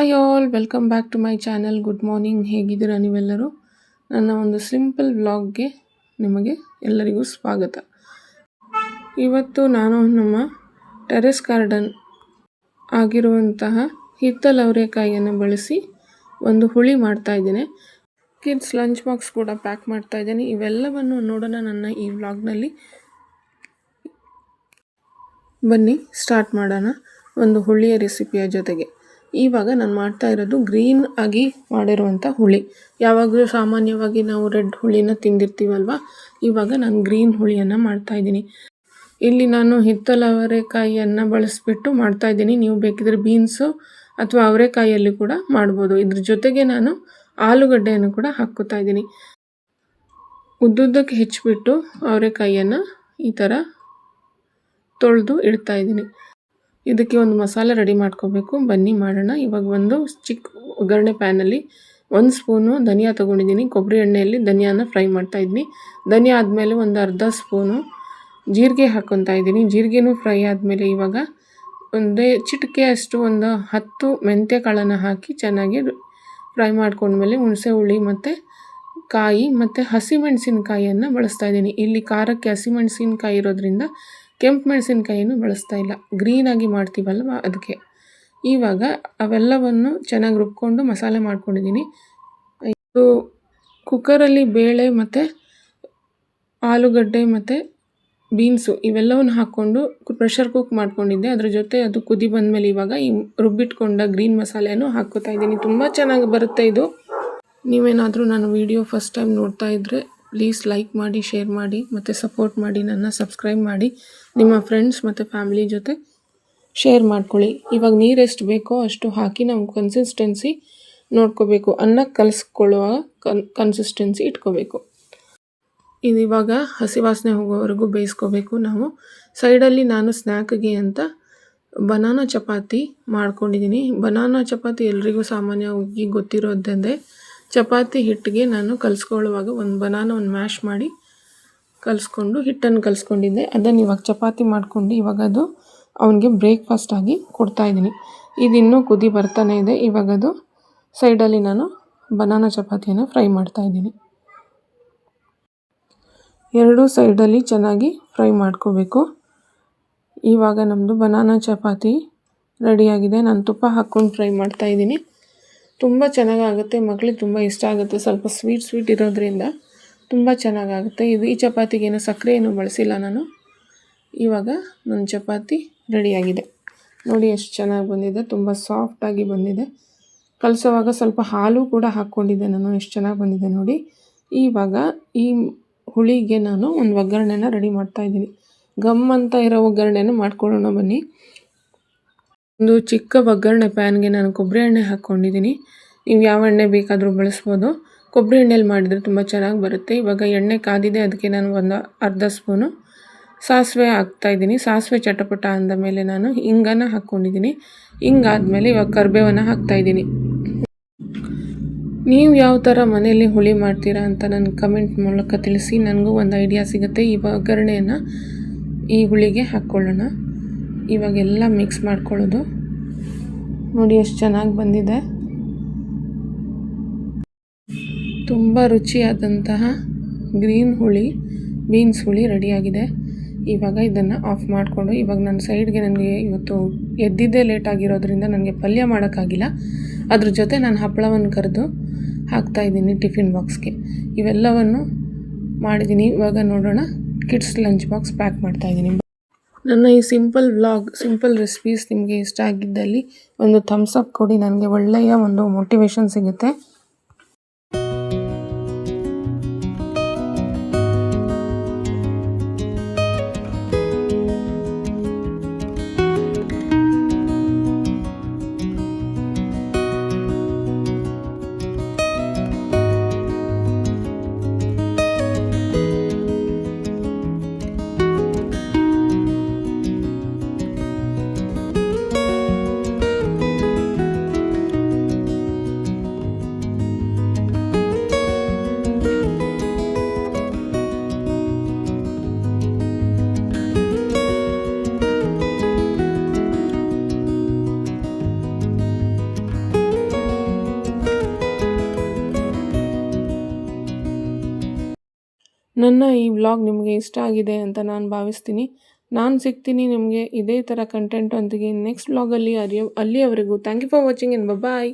Hi all, welcome back to my channel. Good morning, ಹೇಗಿದ್ದೀರಾ ನೀವೆಲ್ಲರೂ? ನನ್ನ ಒಂದು ಸಿಂಪಲ್ ವ್ಲಾಗ್ಗೆ ನಿಮಗೆ ಎಲ್ಲರಿಗೂ ಸ್ವಾಗತ. ಇವತ್ತು ನಾನು ನಮ್ಮ ಟೆರೆಸ್ ಗಾರ್ಡನ್ ಆಗಿರುವಂತಹ ಹಿತ್ತಲ ಅವರೆಕಾಯಿಯನ್ನು ಬಳಸಿ ಒಂದು ಹುಳಿ ಮಾಡ್ತಾ ಇದ್ದೇನೆ. ಕಿಡ್ಸ್ ಲಂಚ್ ಬಾಕ್ಸ್ ಕೂಡ ಪ್ಯಾಕ್ ಮಾಡ್ತಾ ಇದ್ದೇನೆ. ಇವೆಲ್ಲವನ್ನು ನೋಡೋಣ ನನ್ನ ಈ ವ್ಲಾಗ್ನಲ್ಲಿ. ಬನ್ನಿ ಸ್ಟಾರ್ಟ್ ಮಾಡೋಣ ಒಂದು ಹುಳಿಯ ರೆಸಿಪಿಯ ಜೊತೆಗೆ. ಇವಾಗ ನಾನು ಮಾಡ್ತಾ ಇರೋದು ಗ್ರೀನ್ ಆಗಿ ಮಾಡಿರುವಂಥ ಹುಳಿ. ಯಾವಾಗಲೂ ಸಾಮಾನ್ಯವಾಗಿ ನಾವು ರೆಡ್ ಹುಳಿನ ತಿಂದಿರ್ತೀವಲ್ವ, ಇವಾಗ ನಾನು ಗ್ರೀನ್ ಹುಳಿಯನ್ನು ಮಾಡ್ತಾ ಇದ್ದೀನಿ. ಇಲ್ಲಿ ನಾನು ಹಿತ್ತಲ ಅವರೆಕಾಯಿಯನ್ನು ಬಳಸಿಬಿಟ್ಟು ಮಾಡ್ತಾ ಇದ್ದೀನಿ. ನೀವು ಬೇಕಿದ್ರೆ ಬೀನ್ಸು ಅಥವಾ ಅವರೆಕಾಯಿಯಲ್ಲಿ ಕೂಡ ಮಾಡ್ಬೋದು. ಇದ್ರ ಜೊತೆಗೆ ನಾನು ಆಲೂಗಡ್ಡೆಯನ್ನು ಕೂಡ ಹಾಕ್ಕೋತಾ ಇದ್ದೀನಿ. ಉದ್ದುದ್ದಕ್ಕೆ ಹೆಚ್ಚಿಬಿಟ್ಟು ಅವರೆಕಾಯಿಯನ್ನು ಈ ಥರ ತೊಳೆದು ಇಡ್ತಾ ಇದ್ದೀನಿ. ಇದಕ್ಕೆ ಒಂದು ಮಸಾಲೆ ರೆಡಿ ಮಾಡ್ಕೋಬೇಕು. ಬನ್ನಿ ಮಾಡೋಣ. ಇವಾಗ ಒಂದು ಚಿಕ್ಕ ಒಗ್ಗರಣೆ ಪ್ಯಾನಲ್ಲಿ 1 ಸ್ಪೂನು ಧನಿಯಾ ತೊಗೊಂಡಿದ್ದೀನಿ. ಕೊಬ್ಬರಿ ಎಣ್ಣೆಯಲ್ಲಿ ಧನಿಯಾನ ಫ್ರೈ ಮಾಡ್ತಾಯಿದ್ದೀನಿ. ಧನಿಯಾ ಆದಮೇಲೆ ಒಂದು ಅರ್ಧ ಸ್ಪೂನು ಜೀರಿಗೆ ಹಾಕ್ಕೊತಾ ಇದ್ದೀನಿ. ಜೀರಿಗೆನೂ ಫ್ರೈ ಆದಮೇಲೆ ಇವಾಗ ಒಂದೇ ಚಿಟಿಕೆ ಅಷ್ಟು ಒಂದು 10 ಮೆಂತ್ಯ ಕಾಳನ್ನು ಹಾಕಿ ಚೆನ್ನಾಗಿ ಫ್ರೈ ಮಾಡ್ಕೊಂಡ್ಮೇಲೆ ಹುಣಸೆ ಹುಳಿ ಮತ್ತು ಕಾಯಿ ಮತ್ತು ಹಸಿಮೆಣಸಿನಕಾಯಿಯನ್ನು ಬಳಸ್ತಾ ಇದ್ದೀನಿ. ಇಲ್ಲಿ ಖಾರಕ್ಕೆ ಹಸಿಮೆಣಸಿನಕಾಯಿ ಇರೋದ್ರಿಂದ ಕೆಂಪು ಮೆಣಸಿನಕಾಯಿನೂ ಬಳಸ್ತಾ ಇಲ್ಲ, ಗ್ರೀನಾಗಿ ಮಾಡ್ತೀವಲ್ವ ಅದಕ್ಕೆ. ಇವಾಗ ಅವೆಲ್ಲವನ್ನು ಚೆನ್ನಾಗಿ ರುಬ್ಕೊಂಡು ಮಸಾಲೆ ಮಾಡ್ಕೊಂಡಿದ್ದೀನಿ. ಇದು ಕುಕ್ಕರಲ್ಲಿ ಬೇಳೆ ಮತ್ತು ಆಲೂಗಡ್ಡೆ ಮತ್ತು ಬೀನ್ಸು ಇವೆಲ್ಲವನ್ನು ಹಾಕ್ಕೊಂಡು ಪ್ರೆಷರ್ ಕುಕ್ ಮಾಡ್ಕೊಂಡಿದ್ದೆ. ಅದ್ರ ಜೊತೆ ಅದು ಕುದಿ ಬಂದಮೇಲೆ ಇವಾಗ ಈ ರುಬ್ಬಿಟ್ಕೊಂಡ ಗ್ರೀನ್ ಮಸಾಲೆಯನ್ನು ಹಾಕ್ಕೋತಾ ಇದ್ದೀನಿ. ತುಂಬ ಚೆನ್ನಾಗಿ ಬರುತ್ತೆ ಇದು. ನೀವೇನಾದರೂ ನನ್ನ ವಿಡಿಯೋ ಫಸ್ಟ್ ಟೈಮ್ ನೋಡ್ತಾ ಇದ್ದರೆ ಪ್ಲೀಸ್ ಲೈಕ್ ಮಾಡಿ, ಶೇರ್ ಮಾಡಿ ಮತ್ತು ಸಪೋರ್ಟ್ ಮಾಡಿ. ನನ್ನ ಸಬ್ಸ್ಕ್ರೈಬ್ ಮಾಡಿ ನಿಮ್ಮ ಫ್ರೆಂಡ್ಸ್ ಮತ್ತು ಫ್ಯಾಮಿಲಿ ಜೊತೆ ಶೇರ್ ಮಾಡ್ಕೊಳ್ಳಿ. ಇವಾಗ ನೀರು ಎಷ್ಟು ಬೇಕೋ ಅಷ್ಟು ಹಾಕಿ ನಾವು ಕನ್ಸಿಸ್ಟೆನ್ಸಿ ನೋಡ್ಕೋಬೇಕು. ಅನ್ನಕ್ಕೆ ಕಲಿಸ್ಕೊಳ್ಳುವ ಕನ್ಸಿಸ್ಟೆನ್ಸಿ ಇಟ್ಕೋಬೇಕು. ಇದು ಇವಾಗ ಹಸಿ ವಾಸನೆ ಹೋಗೋವರೆಗೂ ಬೇಯಿಸ್ಕೋಬೇಕು ನಾವು. ಸೈಡಲ್ಲಿ ನಾನು ಸ್ನ್ಯಾಕ್ಗೆ ಅಂತ ಬನಾನಾ ಚಪಾತಿ ಮಾಡ್ಕೊಂಡಿದ್ದೀನಿ. ಬನಾನಾ ಚಪಾತಿ ಎಲ್ರಿಗೂ ಸಾಮಾನ್ಯವಾಗಿ ಗೊತ್ತಿರೋದಂತೆ. ಚಪಾತಿ ಹಿಟ್ಟಿಗೆ ನಾನು ಕಲಿಸ್ಕೊಳ್ಳುವಾಗ ಒಂದು ಬನಾನವನ್ನು ಮ್ಯಾಶ್ ಮಾಡಿ ಕಲಿಸ್ಕೊಂಡು ಹಿಟ್ಟನ್ನು ಕಲಿಸ್ಕೊಂಡಿದ್ದೆ. ಅದನ್ನು ಇವಾಗ ಚಪಾತಿ ಮಾಡ್ಕೊಂಡು ಇವಾಗ ಅದು ಅವನಿಗೆ ಬ್ರೇಕ್ಫಾಸ್ಟ್ ಆಗಿ ಕೊಡ್ತಾಯಿದ್ದೀನಿ. ಇದು ಇನ್ನೂ ಕುದಿ ಬರ್ತಾನೆ ಇದೆ. ಇವಾಗ ಅದು ಸೈಡಲ್ಲಿ ನಾನು ಬನಾನಾ ಚಪಾತಿಯನ್ನು ಫ್ರೈ ಮಾಡ್ತಾಯಿದ್ದೀನಿ. ಎರಡೂ ಸೈಡಲ್ಲಿ ಚೆನ್ನಾಗಿ ಫ್ರೈ ಮಾಡ್ಕೋಬೇಕು. ಇವಾಗ ನಮ್ಮದು ಬನಾನಾ ಚಪಾತಿ ರೆಡಿಯಾಗಿದೆ. ನಾನು ತುಪ್ಪ ಹಾಕ್ಕೊಂಡು ಫ್ರೈ ಮಾಡ್ತಾಯಿದ್ದೀನಿ. ತುಂಬ ಚೆನ್ನಾಗಾಗುತ್ತೆ, ಮಕ್ಕಳಿಗೆ ತುಂಬ ಇಷ್ಟ ಆಗುತ್ತೆ. ಸ್ವಲ್ಪ ಸ್ವೀಟ್ ಇರೋದ್ರಿಂದ ತುಂಬ ಚೆನ್ನಾಗಾಗುತ್ತೆ ಇದು. ಈ ಚಪಾತಿಗೇನು ಸಕ್ಕರೆ ಏನೂ ಬಳಸಿಲ್ಲ ನಾನು. ಇವಾಗ ನನ್ನ ಚಪಾತಿ ರೆಡಿಯಾಗಿದೆ. ನೋಡಿ ಎಷ್ಟು ಚೆನ್ನಾಗಿ ಬಂದಿದೆ, ತುಂಬ ಸಾಫ್ಟಾಗಿ ಬಂದಿದೆ. ಕಲಿಸೋವಾಗ ಸ್ವಲ್ಪ ಹಾಲು ಕೂಡ ಹಾಕ್ಕೊಂಡಿದ್ದೆ ನಾನು. ಎಷ್ಟು ಚೆನ್ನಾಗಿ ಬಂದಿದೆ ನೋಡಿ. ಇವಾಗ ಈ ಹುಳಿಗೆ ನಾನು ಒಂದು ಒಗ್ಗರಣೆನ ರೆಡಿ ಮಾಡ್ತಾಯಿದ್ದೀನಿ. ಗಮ್ ಅಂತ ಇರೋ ಒಗ್ಗರಣೆನ ಮಾಡ್ಕೊಳ್ಳೋಣ ಬನ್ನಿ. ಒಂದು ಚಿಕ್ಕ ಒಗ್ಗರಣೆ ಪ್ಯಾನ್ಗೆ ನಾನು ಕೊಬ್ಬರಿ ಎಣ್ಣೆ ಹಾಕ್ಕೊಂಡಿದ್ದೀನಿ. ನೀವು ಯಾವ ಎಣ್ಣೆ ಬೇಕಾದರೂ ಬಳಸ್ಬೋದು. ಕೊಬ್ಬರಿ ಎಣ್ಣೆಯಲ್ಲಿ ಮಾಡಿದರೆ ತುಂಬ ಚೆನ್ನಾಗಿ ಬರುತ್ತೆ. ಇವಾಗ ಎಣ್ಣೆ ಕಾದಿದೆ, ಅದಕ್ಕೆ ನಾನು ಒಂದು ಅರ್ಧ ಸ್ಪೂನು ಸಾಸಿವೆ ಹಾಕ್ತಾಯಿದ್ದೀನಿ. ಸಾಸಿವೆ ಚಟಪಟ ಅಂದ ಮೇಲೆ ನಾನು ಹಿಂಗನ್ನು ಹಾಕ್ಕೊಂಡಿದ್ದೀನಿ. ಹಿಂಗಾದ್ಮೇಲೆ ಇವಾಗ ಕರಿಬೇವನ್ನು ಹಾಕ್ತಾಯಿದ್ದೀನಿ. ನೀವು ಯಾವ ಥರ ಮನೆಯಲ್ಲಿ ಹುಳಿ ಮಾಡ್ತೀರಾ ಅಂತ ನನ್ನ ಕಮೆಂಟ್ ಮೂಲಕ ತಿಳಿಸಿ. ನನಗೂ ಒಂದು ಐಡಿಯಾ ಸಿಗುತ್ತೆ. ಈ ಒಗ್ಗರಣೆಯನ್ನು ಈ ಹುಳಿಗೆ ಹಾಕ್ಕೊಳ್ಳೋಣ. ಇವಾಗೆಲ್ಲ ಮಿಕ್ಸ್ ಮಾಡ್ಕೊಳ್ಳೋದು. ನೋಡಿ ಎಷ್ಟು ಚೆನ್ನಾಗಿ ಬಂದಿದೆ. ತುಂಬ ರುಚಿಯಾದಂತಹ ಗ್ರೀನ್ ಹುಳಿ, ಬೀನ್ಸ್ ಹುಳಿ ರೆಡಿಯಾಗಿದೆ. ಇವಾಗ ಇದನ್ನು ಆಫ್ ಮಾಡಿಕೊಂಡು ಇವಾಗ ನನ್ನ ಸೈಡ್ಗೆ ನನಗೆ ಇವತ್ತು ಎದ್ದಿದ್ದೇ ಲೇಟ್ ಆಗಿರೋದ್ರಿಂದ ನನಗೆ ಪಲ್ಯ ಮಾಡೋಕ್ಕಾಗಿಲ್ಲ. ಅದ್ರ ಜೊತೆ ನಾನು ಹಪ್ಪಳವನ್ನು ಕರೆದು ಹಾಕ್ತಾಯಿದ್ದೀನಿ ಟಿಫಿನ್ ಬಾಕ್ಸ್ಗೆ. ಇವೆಲ್ಲವನ್ನು ಮಾಡಿದ್ದೀನಿ. ಇವಾಗ ನೋಡೋಣ ಕಿಡ್ಸ್ ಲಂಚ್ ಬಾಕ್ಸ್ ಪ್ಯಾಕ್ ಮಾಡ್ತಾಯಿದ್ದೀನಿ. ನನ್ನ ಈ ಸಿಂಪಲ್ ವ್ಲಾಗ್, ಸಿಂಪಲ್ ರೆಸಿಪೀಸ್ ನಿಮಗೆ ಇಷ್ಟ ಆಗಿದ್ದಲ್ಲಿ ಒಂದು ಥಮ್ಸ್ ಅಪ್ ಕೊಡಿ. ನನಗೆ ಒಳ್ಳೆಯ ಒಂದು ಮೋಟಿವೇಶನ್ ಸಿಗುತ್ತೆ. ನನ್ನ ಈ ವ್ಲಾಗ್ ನಿಮಗೆ ಇಷ್ಟ ಆಗಿದೆ ಅಂತ ನಾನು ಭಾವಿಸ್ತೀನಿ. ನಾನು ಸಿಗ್ತೀನಿ ನಿಮಗೆ ಇದೇ ಥರ ಕಂಟೆಂಟೊಂದಿಗೆ ನೆಕ್ಸ್ಟ್ ವ್ಲಾಗಲ್ಲಿ. ಅಲ್ಲಿಯವರೆಗೂ thank you for watching and bye.